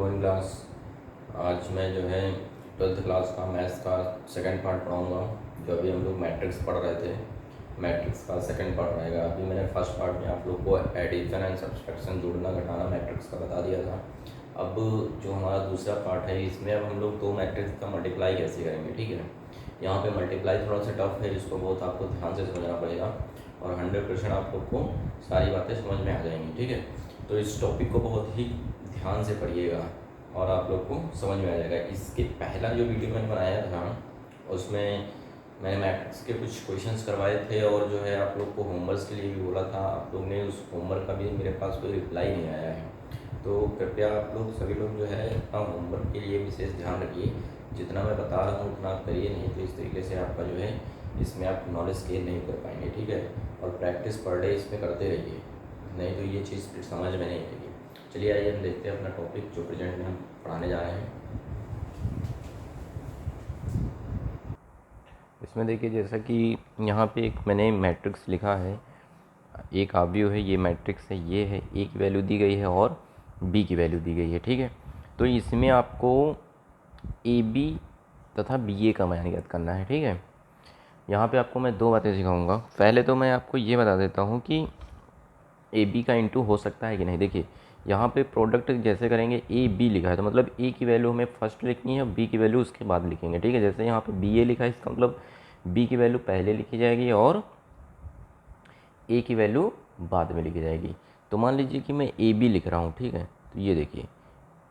Morning class. आज मैं जो है 12th क्लास का मैथ्स का सेकंड पार्ट पढ़ाऊँगा। जो अभी हम लोग मैट्रिक्स पढ़ रहे थे, मैट्रिक्स का सेकंड पार्ट रहेगा। अभी मैंने फर्स्ट पार्ट में आप लोग को एडिशन एंड सब्सट्रैक्शन, जोड़ना घटाना मैट्रिक्स का बता दिया था। अब जो हमारा दूसरा पार्ट है, इसमें अब हम लोग दो मैट्रिक्स का मल्टीप्लाई कैसे करेंगे। ठीक है, यहाँ पे मल्टीप्लाई थोड़ा सा टफ है, इसको बहुत आपको ध्यान से समझना पड़ेगा और 100% आप लोग को सारी बातें समझ में आ जाएंगी। ठीक है, तो इस टॉपिक को बहुत ही ध्यान से पढ़िएगा और आप लोग को समझ में आ जाएगा। इसके पहला जो वीडियो मैंने बनाया था उसमें मैंने मैथ्स के कुछ क्वेश्चंस करवाए थे और जो है आप लोग को होमवर्क के लिए भी बोला था। आप लोग ने उस होमवर्क का भी मेरे पास कोई रिप्लाई नहीं आया है, तो कृपया आप लोग सभी लोग जो है अपना होमवर्क के लिए विशेष ध्यान रखिए। जितना मैं बता रहा हूँ उतना आप करिए, नहीं तो इस तरीके से आपका जो है इसमें आप नॉलेज गेन नहीं कर पाएंगे। ठीक है, और प्रैक्टिस पर डे इसमें करते रहिए, नहीं तो ये चीज़ फिर समझ में नहीं आएगी। चलिए आइए हम देखते हैं अपना टॉपिक जो प्रेजेंट में हम पढ़ाने जा रहे हैं। इसमें देखिए, जैसा कि यहाँ पे एक मैंने मैट्रिक्स लिखा है, एक आव्यूह है, ये मैट्रिक्स है, ये है, ए की वैल्यू दी गई है और बी की वैल्यू दी गई है। ठीक है, तो इसमें आपको ए बी तथा बी ए का मान ज्ञात करना है। ठीक है, यहाँ पे आपको मैं दो बातें सिखाऊंगा। पहले तो मैं आपको ये बता देता हूँ कि ए बी का इंटू हो सकता है कि नहीं। देखिए, यहाँ पे प्रोडक्ट जैसे करेंगे, ए बी लिखा है तो मतलब ए की वैल्यू हमें फर्स्ट लिखनी है, बी की वैल्यू उसके बाद लिखेंगे। ठीक है, जैसे यहाँ पे बी ए लिखा है, इसका मतलब बी की वैल्यू पहले लिखी जाएगी और ए की वैल्यू बाद में लिखी जाएगी। तो मान लीजिए कि मैं ए बी लिख रहा हूँ। ठीक है, तो ये देखिए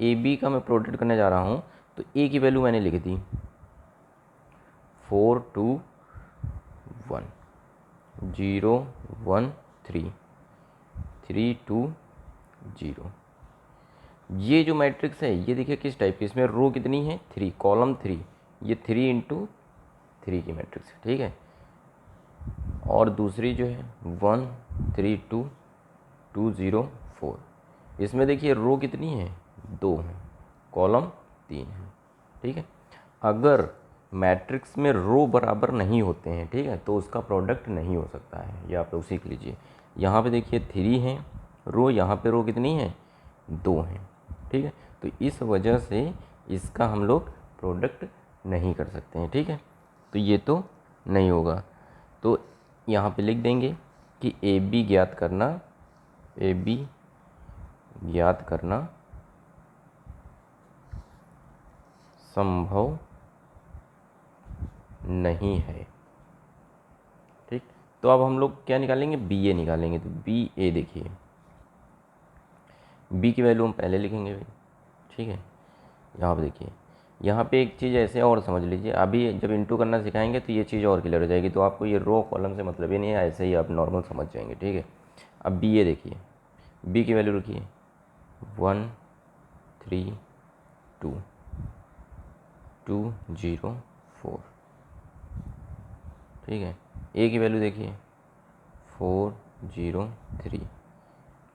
ए बी का मैं प्रोडक्ट करने जा रहा हूँ, तो ए की वैल्यू मैंने लिख दी 4 2 1 0 1 3 3 2 0। ये जो मैट्रिक्स है ये देखिए किस टाइप की, इसमें रो कितनी है 3, कॉलम 3, ये 3 इंटू 3 की मैट्रिक्स है। ठीक है, और दूसरी जो है 1 3 2 2 0 4, इसमें देखिए रो कितनी है 2 है, कॉलम 3 है। ठीक है, अगर मैट्रिक्स में रो बराबर नहीं होते हैं, ठीक है, तो उसका प्रोडक्ट नहीं हो सकता है। ये आप लोग सीख लीजिए। यहाँ पे देखिए 3 है रो, यहाँ पे रो कितनी है 2 है। ठीक है, तो इस वजह से इसका हम लोग प्रोडक्ट नहीं कर सकते हैं। ठीक है, तो ये तो नहीं होगा। तो यहाँ पे लिख देंगे कि ए बी ज्ञात करना, ए बी ज्ञात करना संभव नहीं है। ठीक, तो अब हम लोग क्या निकालेंगे, बी ए निकालेंगे। तो बी ए देखिए, बी की वैल्यू हम पहले लिखेंगे भाई। ठीक है, यहाँ पे देखिए, यहाँ पे एक चीज़ ऐसे और समझ लीजिए, अभी जब इंटू करना सिखाएंगे तो ये चीज़ और क्लियर हो जाएगी। तो आपको ये रो कॉलम से मतलब ही नहीं है, ऐसे ही आप नॉर्मल समझ जाएंगे। ठीक है, अब बी ए देखिए, बी की वैल्यू रखिए 1 3 2 2 0 4। ठीक है, ए की वैल्यू देखिए 4 0 3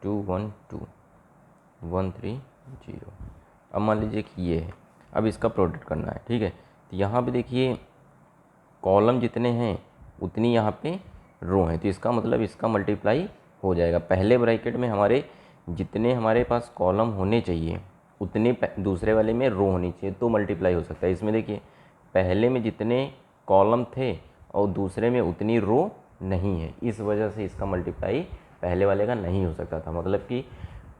2 1 2 1 3 0। अब मान लीजिए कि ये है, अब इसका प्रोडक्ट करना है। ठीक है, तो यहाँ पे देखिए कॉलम जितने हैं उतनी यहाँ पे रो हैं, तो इसका मतलब इसका मल्टीप्लाई हो जाएगा। पहले ब्रैकेट में हमारे जितने हमारे पास कॉलम होने चाहिए उतने दूसरे वाले में रो होनी चाहिए, तो मल्टीप्लाई हो सकता है। इसमें देखिए पहले में जितने कॉलम थे और दूसरे में उतनी रो नहीं है, इस वजह से इसका मल्टीप्लाई पहले वाले का नहीं हो सकता था। मतलब कि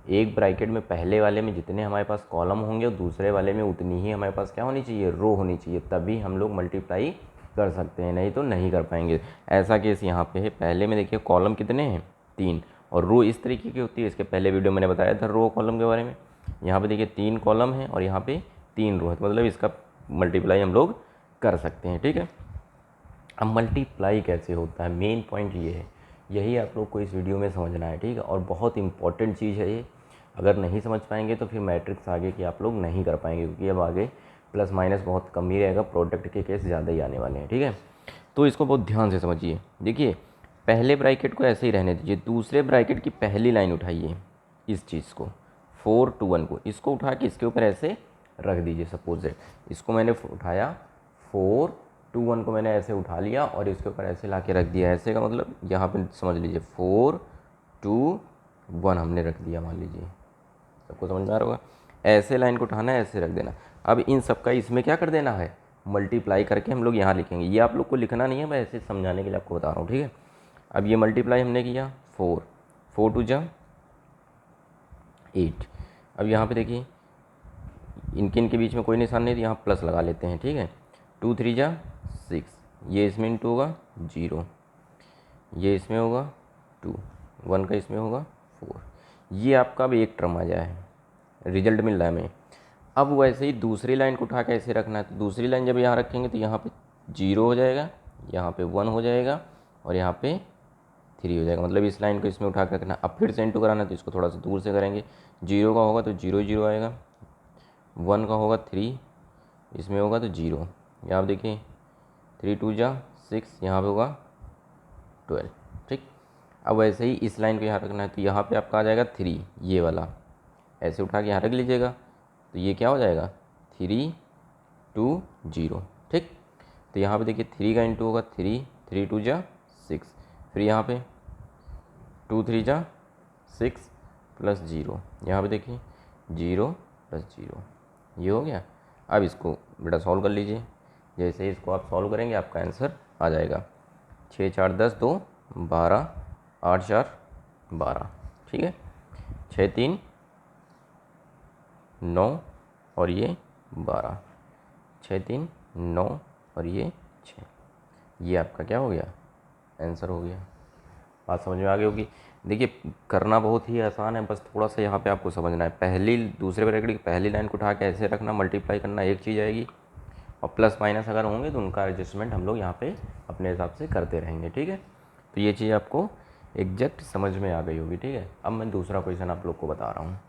एक ब्रैकेट में पहले वाले में जितने हमारे पास कॉलम होंगे और दूसरे वाले में उतनी ही हमारे पास क्या होनी चाहिए, रो होनी चाहिए, तभी हम लोग मल्टीप्लाई कर सकते हैं, नहीं तो नहीं कर पाएंगे। ऐसा केस यहाँ पे है। पहले में देखिए कॉलम कितने हैं 3, और रो इस तरीके की होती है, इसके पहले वीडियो मैंने बताया था रो कॉलम के बारे में। यहाँ पे देखिए 3 कॉलम है और यहाँ पे 3 रो है, तो मतलब इसका मल्टीप्लाई हम लोग कर सकते हैं। ठीक है, अब मल्टीप्लाई कैसे होता है, मेन पॉइंट ये है, यही आप लोग को इस वीडियो में समझना है। ठीक है, और बहुत इंपॉर्टेंट चीज़ है ये, अगर नहीं समझ पाएंगे तो फिर मैट्रिक्स आगे की आप लोग नहीं कर पाएंगे, क्योंकि अब आगे प्लस माइनस बहुत कम ही रहेगा, प्रोडक्ट के केस ज़्यादा ही आने वाले हैं। ठीक है, तो इसको बहुत ध्यान से समझिए। देखिए पहले ब्रैकेट को ऐसे ही रहने दीजिए, दूसरे ब्रैकेट की पहली लाइन उठाइए, इस चीज़ को 4 2 1 को, इसको उठा के इसके ऊपर ऐसे रख दीजिए। सपोज इसको मैंने उठाया 4 2 1 को मैंने ऐसे उठा लिया और इसके ऊपर ऐसे ला के रख दिया। ऐसे का मतलब यहाँ पे समझ लीजिए 4 2 1 हमने रख दिया, मान लीजिए सबको समझ में आ रहा होगा। ऐसे लाइन को उठाना है, ऐसे रख देना। अब इन सब का इसमें क्या कर देना है, मल्टीप्लाई करके हम लोग यहाँ लिखेंगे। ये आप लोग को लिखना नहीं है, मैं ऐसे समझाने के लिए आपको बता रहा हूँ, ठीक है। अब ये मल्टीप्लाई हमने किया 4, 4 टू जा 8। अब यहाँ पे देखिए इनके इनके बीच में कोई निशान नहीं, तो यहाँ प्लस लगा लेते हैं, ठीक है। 2 3 जा 6, ये इसमें इंटू होगा 0, ये इसमें होगा 2, 1 का इसमें होगा 4। ये आपका अब एक टर्म आ जाए है, रिजल्ट मिल रहा है हमें। अब वैसे ही दूसरी लाइन को उठा के ऐसे रखना है, तो दूसरी लाइन जब यहाँ रखेंगे तो यहाँ पे 0 हो जाएगा, यहाँ पे 1 हो जाएगा और यहाँ पे 3 हो जाएगा। मतलब इस लाइन को इसमें उठा के रखना। अब फिर से इंटू कराना है तो इसको थोड़ा सा दूर से करेंगे। 0 का होगा तो 0 0 आएगा, 1 का होगा 3, इसमें होगा तो 0। यहाँ आप देखिए 3 2 जा 6, यहाँ पे होगा 12, ठीक। अब वैसे ही इस लाइन को यहाँ रखना है, तो यहाँ पे आपका आ जाएगा 3, ये वाला ऐसे उठा के यहाँ रख लीजिएगा, तो ये क्या हो जाएगा 3 2 0, ठीक। तो यहाँ पे देखिए 3 का इंटू होगा 3, 3 2 जा 6, फिर यहाँ पे 2 3 जा 6 प्लस 0, यहाँ पे देखिए 0 प्लस 0, ये हो गया। अब इसको बेटा सॉल्व कर लीजिए। जैसे ही इसको आप सॉल्व करेंगे आपका आंसर आ जाएगा। 6 4 10 2 12, 8 4 12, ठीक है। 6 3 9 और ये 12, 6 3 9 और ये 6, ये आपका क्या हो गया, आंसर हो गया। बात समझ में आ गई होगी। देखिए करना बहुत ही आसान है, बस थोड़ा सा यहाँ पे आपको समझना है। पहली दूसरे ब्रैकेट की पहली लाइन को उठा के ऐसे रखना, मल्टीप्लाई करना, एक चीज़ आएगी, और प्लस माइनस अगर होंगे तो उनका एडजस्टमेंट हम लोग यहाँ पे अपने हिसाब से करते रहेंगे, ठीक है। तो ये चीज़ आपको एग्जैक्ट समझ में आ गई होगी, ठीक है। अब मैं दूसरा क्वेश्चन आप लोग को बता रहा हूँ।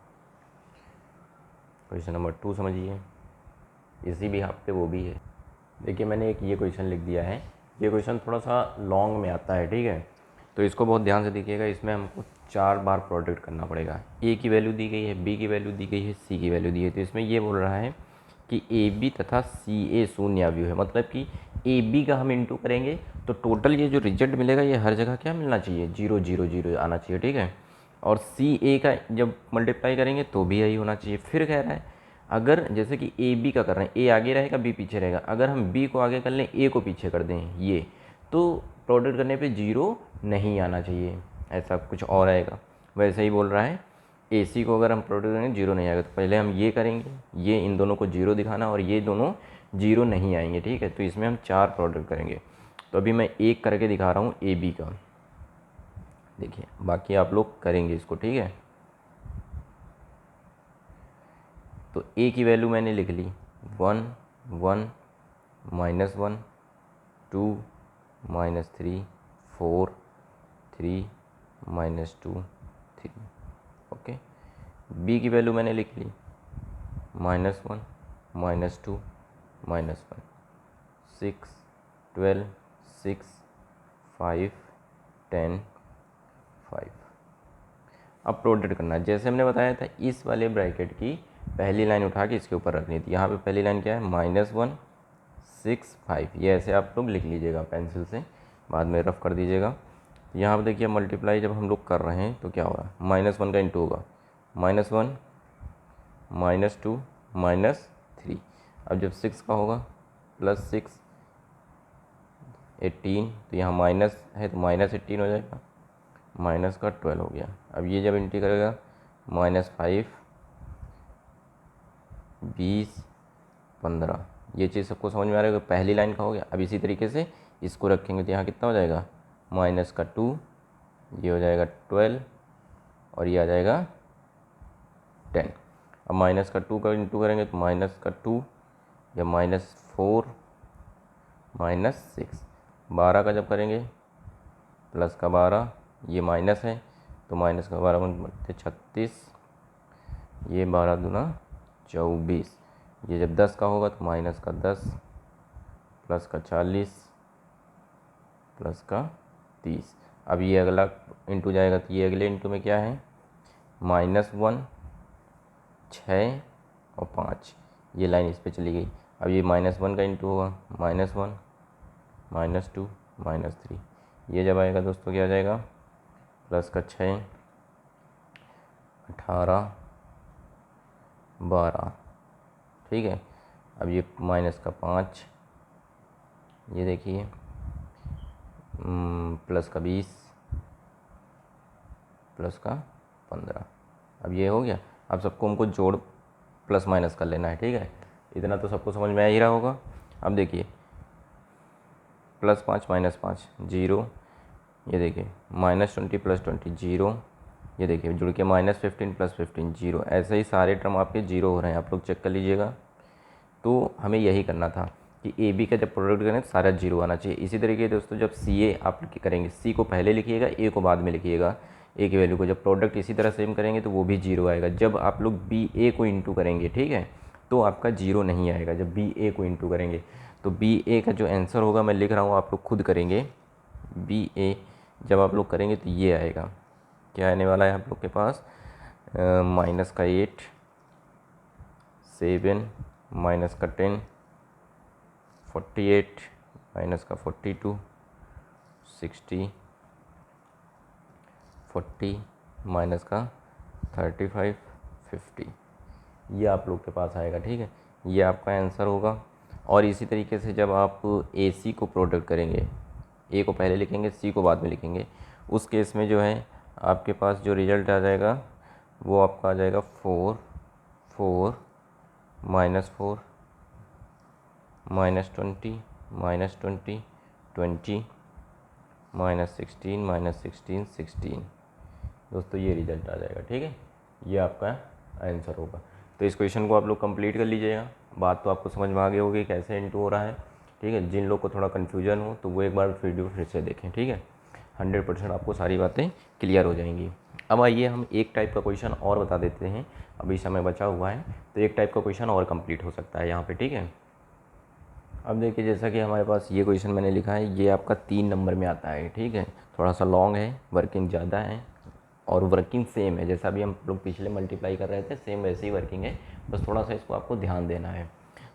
क्वेश्चन नंबर 2 समझिए, इसी भी हफ्ते वो भी है। देखिए मैंने एक ये क्वेश्चन लिख दिया है। ये क्वेश्चन थोड़ा सा लॉन्ग में आता है, ठीक है, तो इसको बहुत ध्यान से देखिएगा। इसमें हमको 4 बार प्रोडक्ट करना पड़ेगा। ए की वैल्यू दी गई है, बी की वैल्यू दी गई है, सी की वैल्यू दी है। तो इसमें ये बोल रहा है कि ए बी तथा सी ए शून्य अवयव है, मतलब कि ए बी का हम इंटू करेंगे तो टोटल ये जो रिजल्ट मिलेगा ये हर जगह क्या मिलना चाहिए, 0 0 0 आना चाहिए, ठीक है। और सी ए का जब मल्टीप्लाई करेंगे तो भी यही होना चाहिए। फिर कह रहा है अगर जैसे कि ए बी का कर रहे हैं, ए आगे रहेगा बी पीछे रहेगा, अगर हम बी को आगे कर लें ए को पीछे कर दें ये, तो प्रोडक्ट करने पे 0 नहीं आना चाहिए, ऐसा कुछ और आएगा। वैसे ही बोल रहा है ए सी को अगर हम प्रोडक्ट करेंगे 0 नहीं आएगा, तो पहले हम ये करेंगे, ये इन दोनों को 0 दिखाना और ये दोनों 0 नहीं आएंगे, ठीक है। तो इसमें हम 4 प्रोडक्ट करेंगे। तो अभी मैं एक करके दिखा रहा हूँ ए बी का, देखिए बाकी आप लोग करेंगे इसको, ठीक है। तो ए की वैल्यू मैंने लिख ली 1 1 -1 2 -3 4 3 -2 3, ओके। बी की वैल्यू मैंने लिख ली -1 -2 -1 6 12 6 5 10 5। अब प्रोडक्ट करना है, जैसे हमने बताया था इस वाले ब्रैकेट की पहली लाइन उठा के इसके ऊपर रखनी थी। यहाँ पे पहली लाइन क्या है -1 6 5, ये ऐसे आप लोग लिख लीजिएगा पेंसिल से, बाद में रफ कर दीजिएगा। यहाँ पे देखिए मल्टीप्लाई जब हम लोग कर रहे हैं तो क्या हो रहा है, -1 का इंटू होगा -1 -2 -3। अब जब 6 का होगा +6 18, तो यहाँ माइनस है तो -18 हो जाएगा, माइनस का 12 हो गया। अब ये जब इंटी करेगा -5 20 15, ये चीज़ सबको समझ में आ रहा है। पहली लाइन का हो गया। अब इसी तरीके से इसको रखेंगे तो यहाँ कितना हो जाएगा, -2, ये हो जाएगा 12 और ये आ जाएगा 10। अब -2 का इंटू करेंगे तो -2 या -4 -6, 12 का जब करेंगे प्लस का 12, ये माइनस है तो माइनस का 12 बनते 36, ये 12 दूना 24, ये जब 10 का होगा तो माइनस का 10 प्लस का 40 प्लस का 30। अब ये अगला इंटू जाएगा तो ये अगले इंटू में क्या है, -1 6 और 5, ये लाइन इस पर चली गई। अब ये -1 का इंटू होगा -1 -2 -3, ये जब आएगा दोस्तों क्या आ जाएगा, प्लस का 6 18 12, ठीक है। अब ये माइनस का 5, ये देखिए प्लस का 20, प्लस का 15। अब ये हो गया। अब सबको हमको जोड़ प्लस माइनस कर लेना है, ठीक है। इतना तो सबको समझ में आ ही रहा होगा। अब देखिए +5 -5 0, ये देखिए -20 + 20 0, ये देखिए जुड़ के -15 + 15 0। ऐसे ही सारे टर्म आपके जीरो हो रहे हैं, आप लोग चेक कर लीजिएगा। तो हमें यही करना था कि ए बी का जब प्रोडक्ट करें तो सारा जीरो आना चाहिए। इसी तरीके दोस्तों जब सी ए आप करेंगे, सी को पहले लिखिएगा, ए को बाद में लिखिएगा। ए की वैल्यू को जब प्रोडक्ट इसी तरह सेम करेंगे तो वो भी जीरो आएगा। जब आप लोग बी ए को इंटू करेंगे, ठीक है, तो आपका जीरो नहीं आएगा जब बी ए को इंटू करेंगे। तो बी ए का जो आंसर होगा मैं लिख रहा हूँ, आप लोग खुद करेंगे। बी ए जब आप लोग करेंगे तो ये आएगा, क्या आने वाला है आप लोग के पास, माइनस का 8, 7, माइनस का 10, 48, माइनस का 42, 60, 40, माइनस का 35, 50। ये आप लोग के पास आएगा, ठीक है। ये आपका आंसर होगा। और इसी तरीके से जब आप ए सी को प्रोडक्ट करेंगे, ए को पहले लिखेंगे, सी को बाद में लिखेंगे, उस केस में जो है आपके पास जो रिजल्ट आ जाएगा वो आपका आ जाएगा 4, 4, -4, -20, -20, 20, -16, -16, 16। दोस्तों ये रिजल्ट आ जाएगा, ठीक है। ये आपका आंसर होगा। तो इस क्वेश्चन को आप लोग कंप्लीट कर लीजिएगा। बात तो आपको समझ में आ गई होगी कैसे इंटू हो रहा है, ठीक है। जिन लोग को थोड़ा कन्फ्यूजन हो तो वो एक बार वीडियो फिर से देखें, ठीक है। 100% आपको सारी बातें क्लियर हो जाएंगी। अब आइए हम एक टाइप का क्वेश्चन और बता देते हैं, अभी समय बचा हुआ है तो एक टाइप का क्वेश्चन और कंप्लीट हो सकता है यहाँ पे, ठीक है। अब देखिए जैसा कि हमारे पास ये क्वेश्चन मैंने लिखा है, ये आपका 3 नंबर में आता है, ठीक है। थोड़ा सा लॉन्ग है, वर्किंग ज़्यादा है और वर्किंग सेम है, जैसा भी हम लोग पिछले मल्टीप्लाई कर रहे थे सेम वैसे ही वर्किंग है, बस थोड़ा सा इसको आपको ध्यान देना है।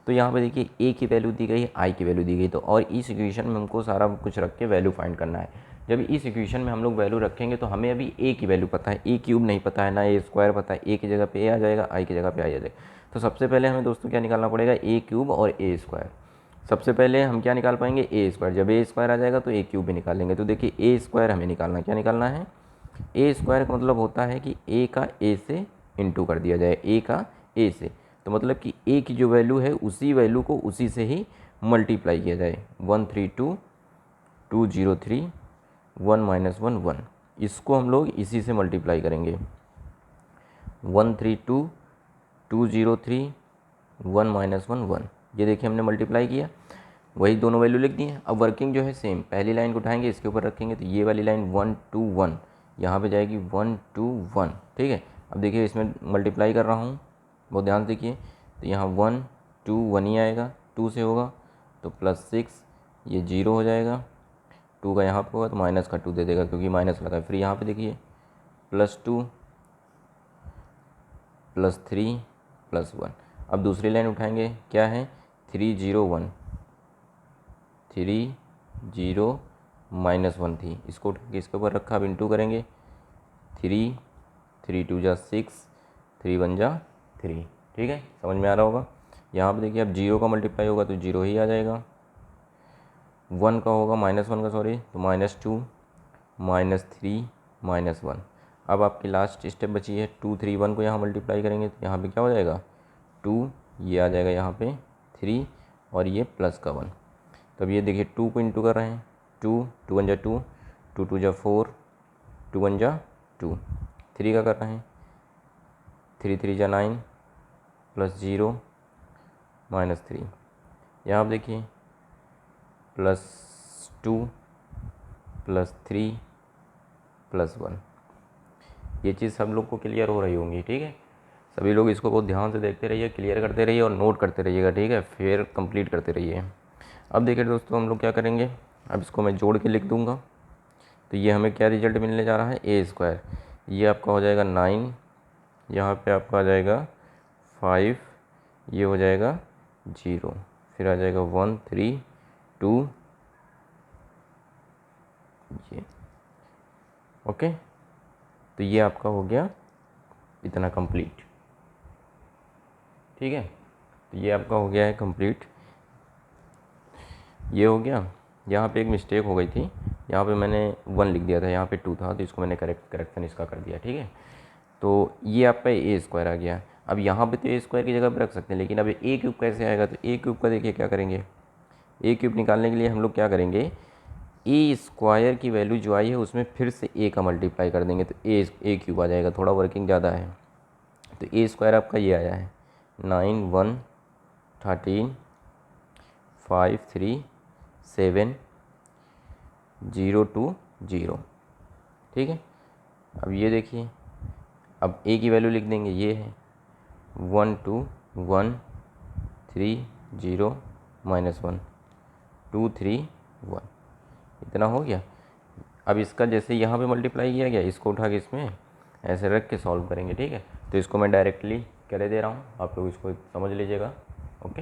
तो यहाँ पे देखिए ए की वैल्यू दी गई, आई की वैल्यू दी गई, तो और इस इक्वेशन में हमको सारा कुछ रख के वैल्यू फाइंड करना है। जब इस इक्वेशन में हम लोग वैल्यू रखेंगे तो हमें अभी ए की वैल्यू पता है, ए क्यूब नहीं पता है, ना ए स्क्वायर पता है। ए की जगह पे ए आ जाएगा, आई की जगह पे आई आ जाएगा। तो सबसे पहले हमें दोस्तों क्या निकालना पड़ेगा, ए क्यूब और ए स्क्वायर। सबसे पहले हम क्या निकाल पाएंगे, ए स्क्वायर। जब ए स्क्वायर आ जाएगा तो ए क्यूब भी निकालेंगे। तो देखिए ए स्क्वायर हमें निकालना है, क्या निकालना है, ए स्क्वायर का मतलब होता है कि ए का ए से इंटू कर दिया जाए, ए का ए से। तो मतलब कि ए की जो वैल्यू है उसी वैल्यू को उसी से ही मल्टीप्लाई किया जाए। 132, 203, 1 - 1 1, इसको हम लोग इसी से मल्टीप्लाई करेंगे। 132, 203, 1 - 1 1, ये देखिए हमने मल्टीप्लाई किया, वही दोनों वैल्यू लिख दी हैं। अब वर्किंग जो है सेम, पहली लाइन को उठाएंगे इसके ऊपर रखेंगे तो ये वाली लाइन 1 2 1 यहाँ पे जाएगी 1 2 1, ठीक है। अब देखिए इसमें मल्टीप्लाई कर रहा हूँ, बहुत ध्यान से देखिए। तो यहाँ 1 2 1 ही आएगा, 2 से होगा तो +6, ये 0 हो जाएगा। 2 का यहाँ पे होगा तो माइनस का 2 दे देगा क्योंकि माइनस लगा है। फिर यहाँ पे देखिए +2, +3, +1। अब दूसरी लाइन उठाएंगे, क्या है 3 0 1, 3 0 -1 थी, इसको उठा के इसके ऊपर रखा। अब इंटू करेंगे, 3 3 2 जा 6, 3 1 जा 3, ठीक है, समझ में आ रहा होगा। यहाँ पे देखिए अब 0 का मल्टीप्लाई होगा तो 0 ही आ जाएगा, 1 का होगा -1 का सॉरी तो -2, -3, -1। अब आपकी लास्ट स्टेप बची है 2 3 1 को यहाँ मल्टीप्लाई करेंगे तो यहाँ पे क्या हो जाएगा 2, ये आ जाएगा यहाँ पे 3 और ये प्लस का 1। तो अब ये देखिए 2 को इंटू कर रहे हैं, 2 2 1 जा 2, 2 2 जा 4, 2 1 जा 2, 3 का कर रहे हैं, 3 3 जा 9, +0 -3। यहाँ आप देखिए +2, +3, +1। ये चीज़ सब लोग को क्लियर हो रही होंगी, ठीक है। सभी लोग इसको बहुत ध्यान से देखते रहिए, क्लियर करते रहिए और नोट करते रहिएगा, ठीक है, फिर कंप्लीट करते रहिए। अब देखिए दोस्तों हम लोग क्या करेंगे, अब इसको मैं जोड़ के लिख दूंगा। तो ये हमें क्या रिजल्ट मिलने जा रहा है, ए स्क्वायर। ये आपका हो जाएगा 9, यहाँ पे आपका आ जाएगा 5, ये हो जाएगा 0, फिर आ जाएगा 1 3 2, ये ओके। तो ये आपका हो गया इतना कंप्लीट। ठीक है। तो ये आपका हो गया है कंप्लीट, ये हो गया। यहाँ पे एक मिस्टेक हो गई थी, यहाँ पे मैंने 1 लिख दिया था, यहाँ पे 2 था, तो इसको मैंने करेक्शन इसका कर दिया, ठीक है। तो ये आपका ए स्क्वायर आ गया। अब यहाँ पे तो ए स्क्वायर की जगह पे रख सकते हैं, लेकिन अब ए क्यूब कैसे आएगा, तो ए क्यूब का देखिए क्या करेंगे, ए क्यूब निकालने के लिए हम लोग क्या करेंगे, ए स्क्वायर की वैल्यू जो आई है उसमें फिर से ए का मल्टीप्लाई कर देंगे, तो ए क्यूब आ जाएगा, थोड़ा वर्किंग ज़्यादा है। तो ए स्क्वायर आपका ये आया है 9 1 13 5 3 7 0 2 0, ठीक है। अब ये देखिए, अब ए की वैल्यू लिख देंगे, ये है 1 2 1 3 0 -1 2 3 1, इतना हो गया। अब इसका जैसे यहाँ पे मल्टीप्लाई किया गया, इसको उठा के इसमें ऐसे रख के सॉल्व करेंगे, ठीक है। तो इसको मैं डायरेक्टली कर दे रहा हूँ, आप लोग इसको समझ लीजिएगा, ओके।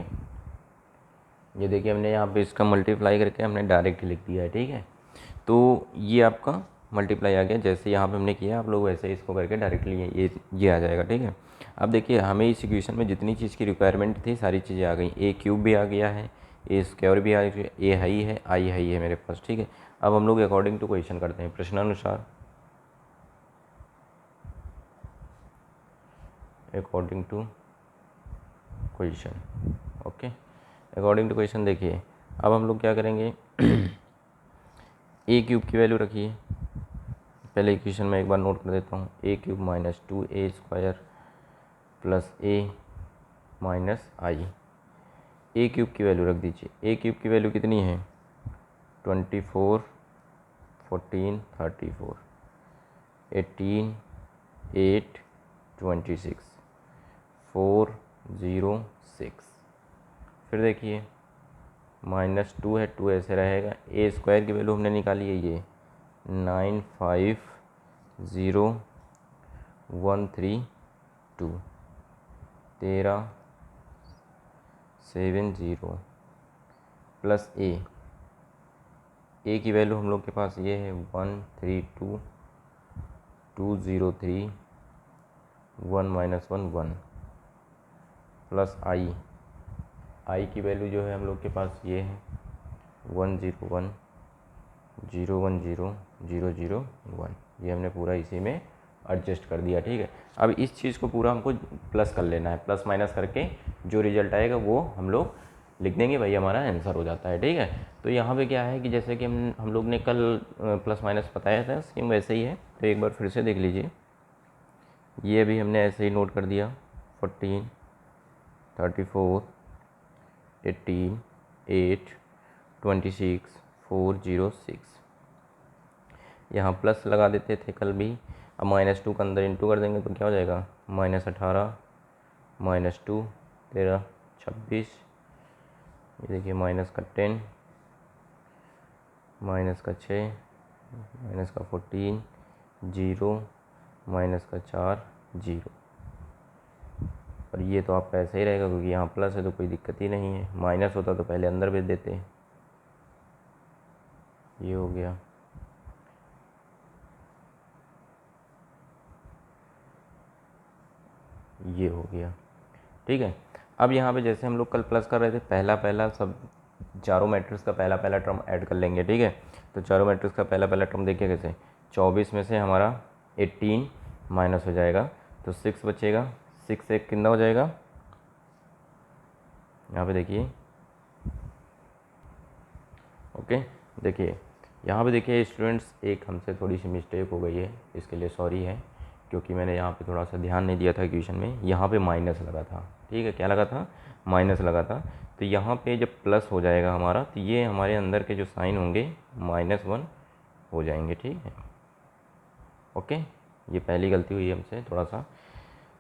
ये देखिए हमने यहाँ पे इसका मल्टीप्लाई करके हमने डायरेक्ट लिख दिया है, ठीक है। तो ये आपका मल्टीप्लाई आ गया, जैसे यहाँ पे हमने किया आप लोग वैसे इसको करके डायरेक्टली ये आ जाएगा, ठीक है। अब देखिए हमें इस इक्वेशन में जितनी चीज़ की रिक्वायरमेंट थी सारी चीज़ें आ गई, ए क्यूब भी आ गया है, ए स्क्वायर भी आ गया, ए हाई है, आई हाई है मेरे पास, ठीक है। अब हम लोग अकॉर्डिंग टू क्वेश्चन करते हैं, प्रश्नानुसार, according to question, okay. According to question देखिए, अब हम लोग क्या करेंगे, ए क्यूब की वैल्यू रखिए, पहले इक्वेशन में एक बार नोट कर देता हूँ, a cube minus 2a square plus a minus i, a cube की वैल्यू रख दीजिए, ए क्यूब की वैल्यू कितनी है 24 14 34 18 8 26 4 0 6, फिर देखिए -2 है, 2 ऐसे रहेगा, ए स्क्वायर की वैल्यू हमने निकाली है ये 9 5 0 1 3 2 13 7 0 प्लस ए की वैल्यू हम लोग के पास ये है 1 3 2 2 0 3 1 -1 1 प्लस आई की वैल्यू जो है हम लोग के पास ये है 1 0 1 0 1 0 0 0 1, ये हमने पूरा इसी में एडजस्ट कर दिया, ठीक है। अब इस चीज़ को पूरा हमको प्लस कर लेना है, प्लस माइनस करके जो रिजल्ट आएगा वो हम लोग लिख देंगे, भाई हमारा आंसर हो जाता है, ठीक है। तो यहाँ पे क्या है कि जैसे कि हम लोग ने कल प्लस माइनस बताया था, सेम वैसे ही है, तो एक बार फिर से देख लीजिए, ये भी हमने ऐसे ही नोट कर दिया 14 34 18 8 26 4 0 6, यहाँ प्लस लगा देते थे कल भी, अब -2 का अंदर इंटू कर देंगे तो क्या हो जाएगा -18 -2 13 26, ये देखिए माइनस का 10 माइनस का 6 माइनस का 14 0 माइनस का 4 0, और ये तो आपका ऐसा ही रहेगा क्योंकि यहाँ प्लस है तो कोई दिक्कत ही नहीं है, माइनस होता तो पहले अंदर भेज देते, ये हो गया। ये हो गया, ठीक है। अब यहाँ पे जैसे हम लोग कल प्लस कर रहे थे, पहला सब चारों मैट्रिक्स का पहला टर्म ऐड कर लेंगे, ठीक है। तो चारों मैट्रिक्स का पहला टर्म देखिए कैसे, 24 में से हमारा 18 माइनस हो जाएगा तो 6 बचेगा, 6 से कितना हो जाएगा, यहाँ पे देखिए, ओके। देखिए यहाँ पे देखिए स्टूडेंट्स, एक हमसे थोड़ी सी मिस्टेक हो गई है, इसके लिए सॉरी है, क्योंकि मैंने यहाँ पे थोड़ा सा ध्यान नहीं दिया था क्वेश्चन में, यहाँ पे माइनस लगा था, ठीक है, क्या लगा था, माइनस लगा था। तो यहाँ पे जब प्लस हो जाएगा हमारा, तो ये हमारे अंदर के जो साइन होंगे -1 हो जाएंगे, ठीक है, ओके। ये पहली गलती हुई हमसे, थोड़ा सा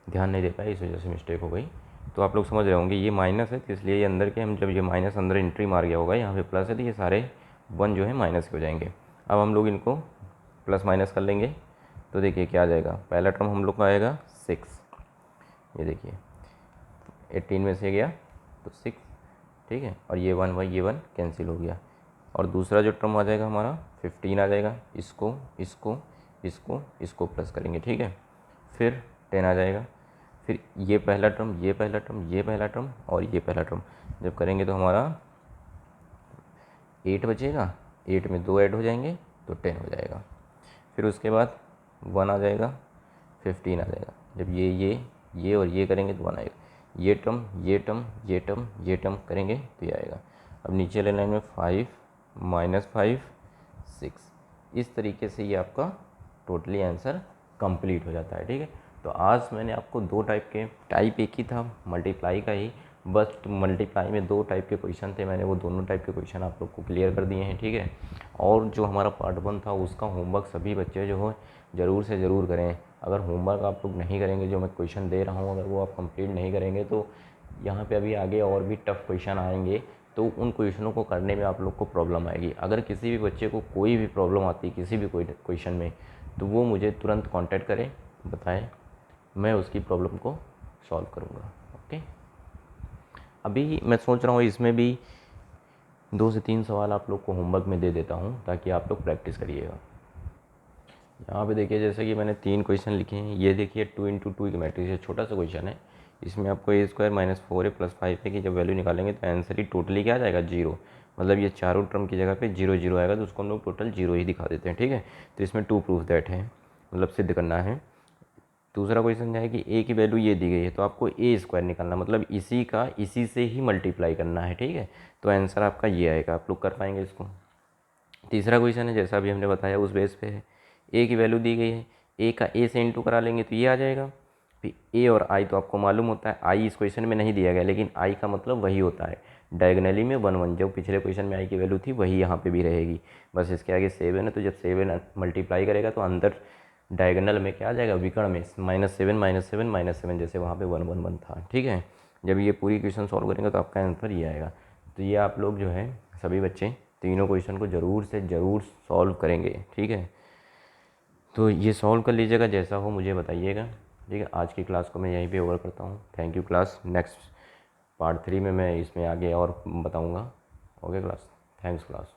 ध्यान नहीं दे पाए, इस वजह से मिस्टेक हो गई। तो आप लोग समझ रहे होंगे ये माइनस है, तो इसलिए ये अंदर के, हम जब ये माइनस अंदर एंट्री मार गया होगा, यहाँ पे प्लस है, तो ये सारे 1 जो है माइनस के हो जाएंगे। अब हम लोग इनको प्लस माइनस कर लेंगे, तो देखिए क्या आ जाएगा, पहला टर्म हम लोग का आएगा 6, ये देखिए 18 में से गया तो 6, ठीक है, और ये 1 कैंसिल हो गया, और दूसरा जो टर्म आ जाएगा हमारा 15 आ जाएगा, इसको प्लस करेंगे, ठीक है, फिर 10 आ जाएगा, फिर ये पहला टर्म, ये पहला टर्म, ये पहला टर्म और ये पहला टर्म जब करेंगे तो हमारा 8 बचेगा, 8 में 2 ऐड हो जाएंगे तो 10 हो जाएगा। फिर उसके बाद 1 आ जाएगा, 15 आ जाएगा। जब ये और ये करेंगे तो 1 आएगा। ये टर्म, ये टर्म, ये टर्म, ये टर्म करेंगे तो ये आएगा। अब नीचे वाले लाइन में 5 -5 6। इस तरीके से ये आपका टोटली आंसर कंप्लीट हो जाता है। ठीक है, तो आज मैंने आपको दो टाइप एक ही था मल्टीप्लाई का ही, बस मल्टीप्लाई में दो टाइप के क्वेश्चन थे, मैंने वो दोनों टाइप के क्वेश्चन आप लोग को क्लियर कर दिए हैं। ठीक है, और जो हमारा पार्ट 1 था उसका होमवर्क सभी बच्चे जो हो ज़रूर से ज़रूर करें। अगर होमवर्क आप लोग नहीं करेंगे, जो मैं क्वेश्चन दे रहा हूँ अगर वो आप कंप्लीट नहीं करेंगे तो यहाँ पे अभी आगे और भी टफ क्वेश्चन आएंगे, तो उन क्वेश्चनों को करने में आप लोग को प्रॉब्लम आएगी। अगर किसी भी बच्चे को कोई भी प्रॉब्लम आती है किसी भी कोई क्वेश्चन में, तो वो मुझे तुरंत कांटेक्ट करें, बताएं, मैं उसकी प्रॉब्लम को सॉल्व करूँगा। ओके, अभी मैं सोच रहा हूँ इसमें भी 2 से 3 सवाल आप लोग को होमवर्क में दे देता हूँ ताकि आप लोग प्रैक्टिस करिएगा। यहाँ पे देखिए जैसे कि मैंने 3 क्वेश्चन लिखे हैं। ये देखिए 2 × 2 की मैट्रिक्स है, छोटा सा क्वेश्चन है। इसमें आपको a² - 4a + 5 है कि जब वैल्यू निकालेंगे तो आंसर ही टोटली क्या आ जाएगा 0। मतलब ये चारों टर्म की जगह पे 0 0 आएगा तो उसको हम लोग टोटल 0 ही दिखा देते हैं। ठीक है, तो इसमें 2 प्रूफ दैट है, मतलब सिद्ध करना है। दूसरा क्वेश्चन है कि a की वैल्यू ये दी गई है तो आपको a² निकालना, मतलब इसी का इसी से ही मल्टीप्लाई करना है। ठीक है, तो आंसर आपका ये आएगा, आप लोग कर पाएंगे इसको। तीसरा क्वेश्चन है जैसा अभी हमने बताया उस बेस पे है, a की वैल्यू दी गई है, a का a से इंटू करा लेंगे तो ये आ जाएगा। फिर a और i तो आपको मालूम होता है, i इस क्वेश्चन में नहीं दिया गया, लेकिन i का मतलब वही होता है डायगनली में 1 1, जो पिछले क्वेश्चन में i की वैल्यू थी वही यहाँ पे भी रहेगी, बस इसके आगे 7 है, तो जब 7 मल्टीप्लाई करेगा तो अंदर डायगनल में क्या आ जाएगा, विकर्ण में -7 -7 -7, जैसे वहाँ पे 1 1 1 था। ठीक है, जब ये पूरी क्वेश्चन सॉल्व करेंगे तो आपका आंसर ये आएगा। तो ये आप लोग जो है सभी बच्चे तीनों क्वेश्चन को ज़रूर से ज़रूर सॉल्व करेंगे। ठीक है, तो ये सॉल्व कर लीजिएगा, जैसा हो मुझे बताइएगा। ठीक है, आज की क्लास को मैं यहीं पे ओवर करता हूँ। Thank you class, next part 3 में मैं इसमें आगे और बताऊँगा। Okay class, thanks class.